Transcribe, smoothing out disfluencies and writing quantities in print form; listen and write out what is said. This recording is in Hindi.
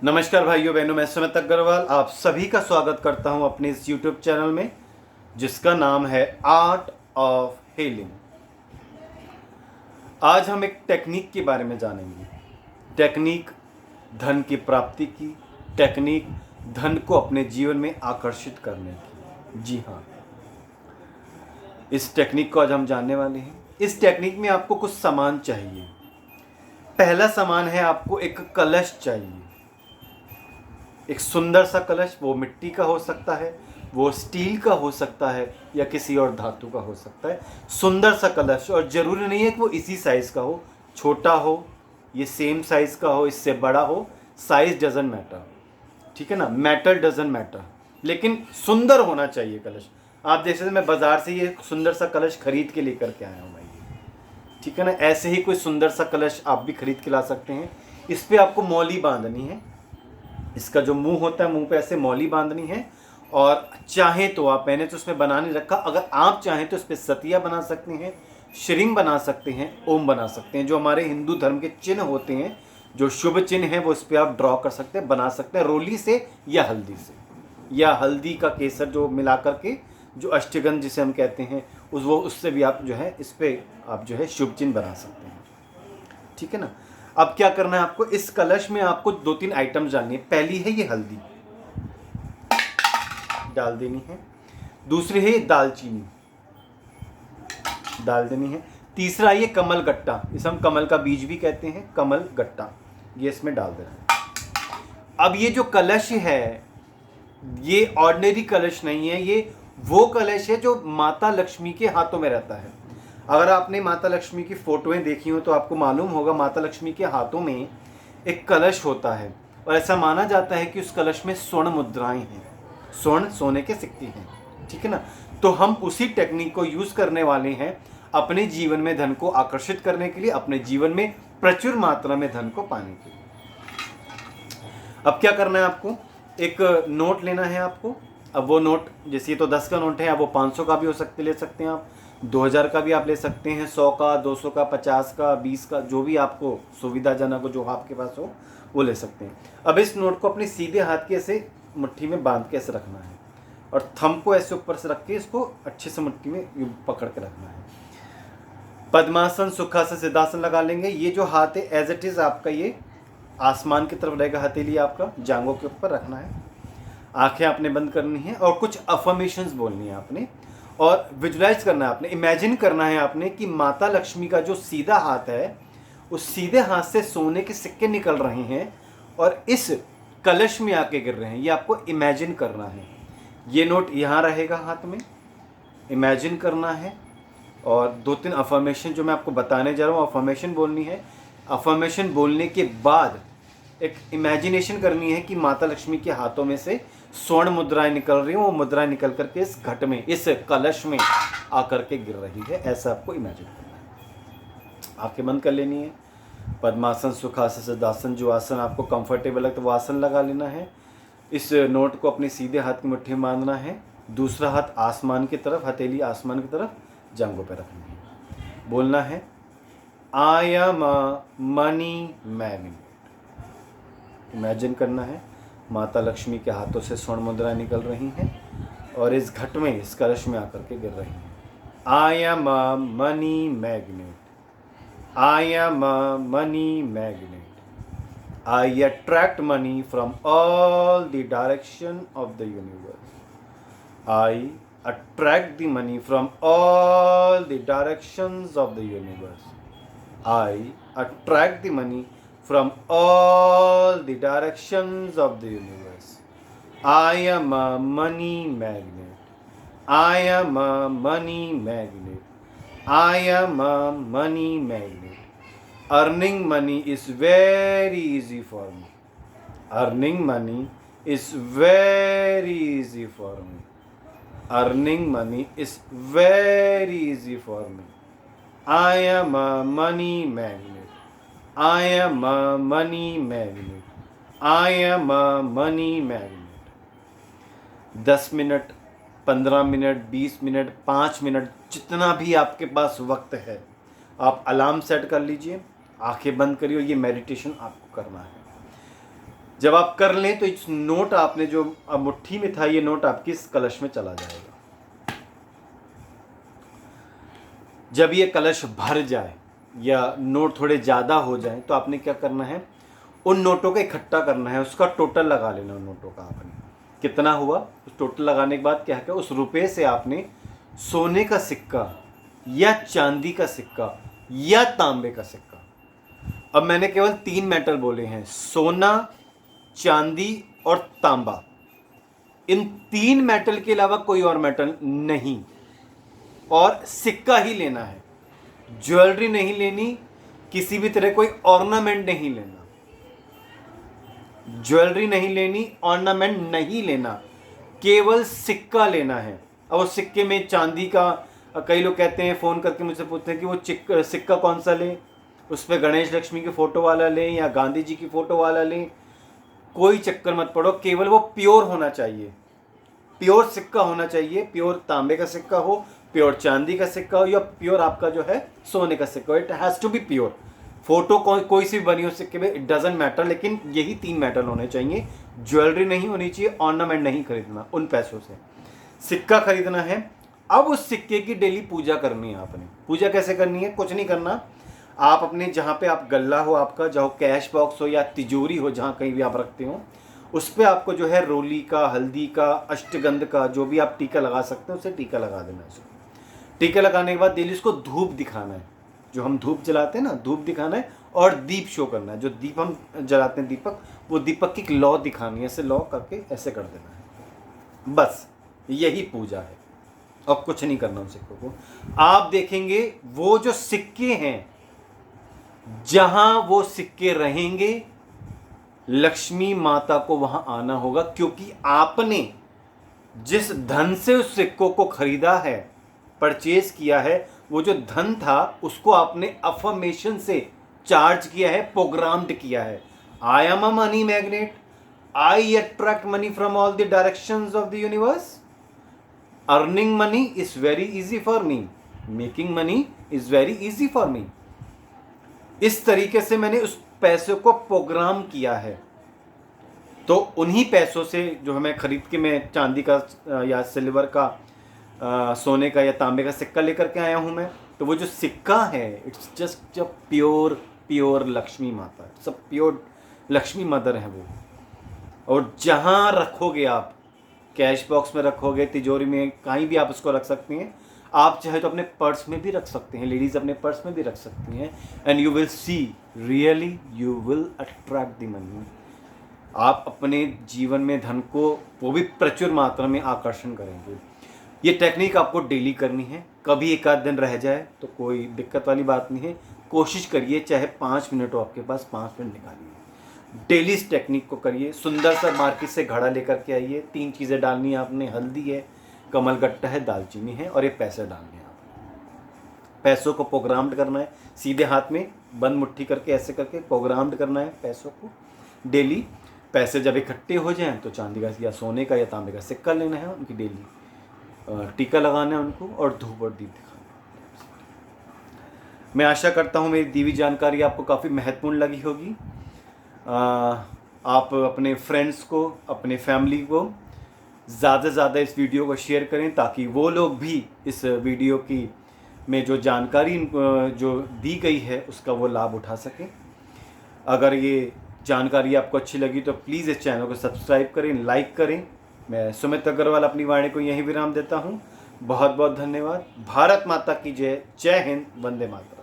नमस्कार भाइयों बहनों, मैं सुमित अग्रवाल आप सभी का स्वागत करता हूं अपने इस YouTube चैनल में जिसका नाम है आर्ट ऑफ हीलिंग। आज हम एक टेक्निक के बारे में जानेंगे। टेक्निक धन की प्राप्ति की, टेक्निक धन को अपने जीवन में आकर्षित करने की। जी हाँ, इस टेक्निक को आज हम जानने वाले हैं। इस टेक्निक में आपको कुछ सामान चाहिए। पहला सामान है, आपको एक कलश चाहिए। एक सुंदर सा कलश, वो मिट्टी का हो सकता है, वो स्टील का हो सकता है या किसी और धातु का हो सकता है। सुंदर सा कलश, और ज़रूरी नहीं है कि वो इसी साइज़ का हो, छोटा हो, ये सेम साइज़ का हो, इससे बड़ा हो, साइज़ डजंट मैटर, ठीक है ना, मैटर डजंट मैटर, लेकिन सुंदर होना चाहिए कलश। आप देख सकते, मैं बाज़ार से ये सुंदर सा कलश खरीद के लेकर के आया हूँ भाई, ठीक है ना। ऐसे ही कोई सुंदर सा कलश आप भी खरीद के ला सकते हैं। इस पर आपको मौली बांधनी है। इसका जो मुंह होता है, मुंह पे ऐसे मौली बांधनी है। और चाहे तो आप, मैंने तो उसमें बना नहीं रखा, अगर आप चाहें तो इस पर सतिया बना सकते हैं, श्रृंग बना सकते हैं, ओम बना सकते हैं। जो हमारे हिंदू धर्म के चिन्ह होते हैं, जो शुभ चिन्ह हैं, वो इस पर आप ड्रॉ कर सकते हैं, बना सकते हैं, रोली से या हल्दी से, या हल्दी का केसर जो मिला करके, जो अष्टगंध जिसे हम कहते हैं, उससे भी आप जो है इस पर आप जो है शुभ चिन्ह बना सकते हैं, ठीक है ना। अब क्या करना है आपको, इस कलश में आपको 2-3 आइटम डालनी है। पहली है ये हल्दी, डाल देनी है। दूसरी है ये दालचीनी, डाल देनी है। तीसरा ये कमल गट्टा, इसे हम कमल का बीज भी कहते हैं, कमल गट्टा, ये इसमें डाल देना है। अब ये जो कलश है, ये ऑर्डिनरी कलश नहीं है, ये वो कलश है जो माता लक्ष्मी के हाथों में रहता है। अगर आपने माता लक्ष्मी की फोटोएं देखी हो तो आपको मालूम होगा, माता लक्ष्मी के हाथों में एक कलश होता है, और ऐसा माना जाता है कि उस कलश में स्वर्ण मुद्राएं हैं, स्वर्ण सोने के सिक्के हैं, ठीक है ना। तो हम उसी टेक्निक को यूज करने वाले हैं अपने जीवन में धन को आकर्षित करने के लिए, अपने जीवन में प्रचुर मात्रा में धन को पाने के लिए। अब क्या करना है आपको, एक नोट लेना है आपको। अब वो नोट, जैसे ये तो 10 का नोट है, अब वो 500 का भी हो सकते, ले सकते हैं आप, 2000 का भी आप ले सकते हैं, 100 का, 200 का, 50 का, 20 का, जो भी आपको सुविधाजनक हो, जो आपके पास हो वो ले सकते हैं। अब इस नोट को अपने सीधे हाथ के ऐसे मुट्ठी में बांध के ऐसे रखना है, और थंब को ऐसे ऊपर से रख के इसको अच्छे से मुट्ठी में पकड़ के रखना है। पद्मासन, सुखासन, सिद्धासन लगा लेंगे। ये जो हाथ है एज इट इज़ आपका ये आसमान की तरफ रहेगा, हथेली आपका जांघों के ऊपर रखना है। आंखें आपने बंद करनी है और कुछ अफर्मेशंस बोलनी है आपने, और विजुलाइज करना है आपने, इमेजिन करना है आपने कि माता लक्ष्मी का जो सीधा हाथ है, उस सीधे हाथ से सोने के सिक्के निकल रहे हैं और इस कलश में आके गिर रहे हैं। ये आपको इमेजिन करना है। ये नोट यहाँ रहेगा हाथ में, इमेजिन करना है, और 2-3 अफर्मेशन जो मैं आपको बताने जा रहा हूँ, अफर्मेशन बोलनी है। अफर्मेशन बोलने के बाद एक इमेजिनेशन करनी है कि माता लक्ष्मी के हाथों में से स्वर्ण मुद्राएं निकल रही हैं, वो मुद्राएं निकल करके इस घट में, इस कलश में आकर के गिर रही है, ऐसा आपको इमेजिन करना है। आंखें बंद कर लेनी है। पद्मासन, सुखासन, सिद्धासन, जो आसन आपको कंफर्टेबल है तो वो आसन लगा लेना है। इस नोट को अपने सीधे हाथ की मुट्ठी में बांधना है, दूसरा हाथ आसमान की तरफ, हथेली आसमान की तरफ, जांघों पर रखनी है। बोलना है, I am a money magnet. Imagine करना है माता लक्ष्मी के हाथों से स्वर्ण मुद्राएं निकल रही हैं और इस घट में, इस कलश में आकर के गिर रही हैं। I am a money magnet, I am a money magnet, I attract money from all the direction of the universe, I attract the money from all the directions of the universe, I attract the money from all the directions of the universe, I am a money magnet, I am a money magnet, I am a money magnet. Earning money is very easy for me, earning money is very easy for me, earning money is very easy for me, I am a money magnet, I am a money magnet, I am a money magnet. 10 minute, 15 minute, 20 minute, 5 minute, जितना भी आपके पास वक्त है, आप अलार्म सेट कर लीजिए, आंखें बंद करिए, ये मेडिटेशन आपको करना है। जब आप कर लें तो इस नोट आपने जो अब मुट्ठी में था, ये नोट आपकी इस कलश में चला जाएगा। जब ये कलश भर जाए या नोट थोड़े ज़्यादा हो जाए तो आपने क्या करना है, उन नोटों को इकट्ठा करना है, उसका टोटल लगा लेना उन नोटों का आपने कितना हुआ। उस टोटल लगाने के बाद क्या है, उस रुपए से आपने सोने का सिक्का या चांदी का सिक्का या तांबे का सिक्का, अब मैंने केवल 3 मेटल बोले हैं, सोना, चांदी और तांबा, इन 3 मेटल के अलावा कोई और मेटल नहीं, और सिक्का ही लेना है, ज्वेलरी नहीं लेनी, किसी भी तरह कोई ऑर्नामेंट नहीं लेना, ज्वेलरी नहीं लेनी, ऑर्नामेंट नहीं लेना, केवल सिक्का लेना है। अब उस सिक्के में चांदी का, कई लोग कहते हैं, फ़ोन करके मुझसे पूछते हैं कि वो सिक्का कौन सा लें, उस पर गणेश लक्ष्मी की फ़ोटो वाला लें या गांधी जी की फ़ोटो वाला लें, कोई चक्कर मत पड़ो, केवल वो प्योर होना चाहिए, प्योर सिक्का होना चाहिए, प्योर तांबे का सिक्का हो, प्योर चांदी का सिक्का हो या प्योर आपका जो है सोने का सिक्का हो, it has to be pure. Photo कोई सी भी बनी हो सिक्के में, इट डजेंट मैटर, लेकिन यही 3 मेटल होने चाहिए। ज्वेलरी नहीं होनी चाहिए, ऑर्नामेंट नहीं खरीदना उन पैसों से, सिक्का खरीदना है। अब उस सिक्के की डेली पूजा करनी है आपने। पूजा कैसे करनी है, कुछ नहीं करना, आप अपने जहाँ पे आप गल्ला हो आपका, जहाँ कैश बॉक्स हो या तिजोरी हो, जहाँ कहीं भी आप रखते हो, उस पर आपको जो है रोली का, हल्दी का, अष्टगंध का, जो भी आप टीका लगा सकते हो उसे टीका लगा देना है। टीका लगाने के बाद डेली उसको धूप दिखाना है, जो हम धूप जलाते हैं ना, धूप दिखाना है, और दीप शो करना है, जो दीप हम जलाते हैं दीपक, वो दीपक की एक लौ दिखानी है, ऐसे लौ करके ऐसे कर देना है, बस यही पूजा है और कुछ नहीं करना उन सिक्कों को। आप देखेंगे वो जो सिक्के हैं, जहां वो सिक्के रहेंगे, लक्ष्मी माता को वहां आना होगा, क्योंकि आपने जिस धन से उस सिक्कों को खरीदा है, परचेज किया है, वो जो धन था उसको आपने अफर्मेशन से चार्ज किया है, प्रोग्राम्ड किया है। I am a money magnet, I attract money from all the directions of the universe, earning money is very easy for me, making money is very easy for me. इस तरीके से मैंने उस पैसे को प्रोग्राम किया है, तो उन्हीं पैसों से जो हमें खरीद के मैं चांदी का या सिल्वर का, सोने का या तांबे का सिक्का लेकर के आया हूं मैं। तो वो जो सिक्का है, इट्स जस्ट प्योर लक्ष्मी माता, सब प्योर लक्ष्मी मदर है वो। और जहां रखोगे आप, कैश बॉक्स में रखोगे, तिजोरी में, कहीं भी आप उसको रख सकती हैं। आप चाहे तो अपने पर्स में भी रख सकते हैं, लेडीज अपने पर्स में भी रख सकती हैं, and you will see really you will attract the money. आप अपने जीवन में धन को वो भी प्रचुर मात्रा में आकर्षण करेंगे। ये टेक्निक आपको डेली करनी है, कभी एक आध दिन रह जाए तो कोई दिक्कत वाली बात नहीं है, कोशिश करिए, चाहे 5 मिनट हो आपके पास, 5 मिनट निकालिए, डेली इस टेक्निक को करिए। सुंदर सा मार्केट से घड़ा लेकर के आइए, 3 चीज़ें डालनी है आपने, हल्दी है, कमल गट्टा है, दालचीनी है, और ये पैसे डालने हैं आपने। पैसों को प्रोग्राम्ड करना है, सीधे हाथ में बंद मुट्ठी करके ऐसे करके प्रोग्राम्ड करना है पैसों को डेली। पैसे जब इकट्ठे हो जाएं तो चांदी का या सोने का या तांबे का सिक्का लेना है, उनकी डेली टीका लगाना है उनको, और धूप और दीप दिखाना है। मैं आशा करता हूँ मेरी दी हुई जानकारी आपको काफ़ी महत्वपूर्ण लगी होगी। आप अपने फ्रेंड्स को, अपने फैमिली को ज़्यादा से ज़्यादा इस वीडियो को शेयर करें, ताकि वो लोग भी इस वीडियो की में जो जानकारी जो दी गई है उसका वो लाभ उठा सकें। अगर ये जानकारी आपको अच्छी लगी तो प्लीज़ इस चैनल को सब्सक्राइब करें, लाइक करें। मैं सुमित अग्रवाल अपनी वाणी को यहीं विराम देता हूँ। बहुत बहुत धन्यवाद। भारत माता की जय। जय हिंद। वंदे मातरम।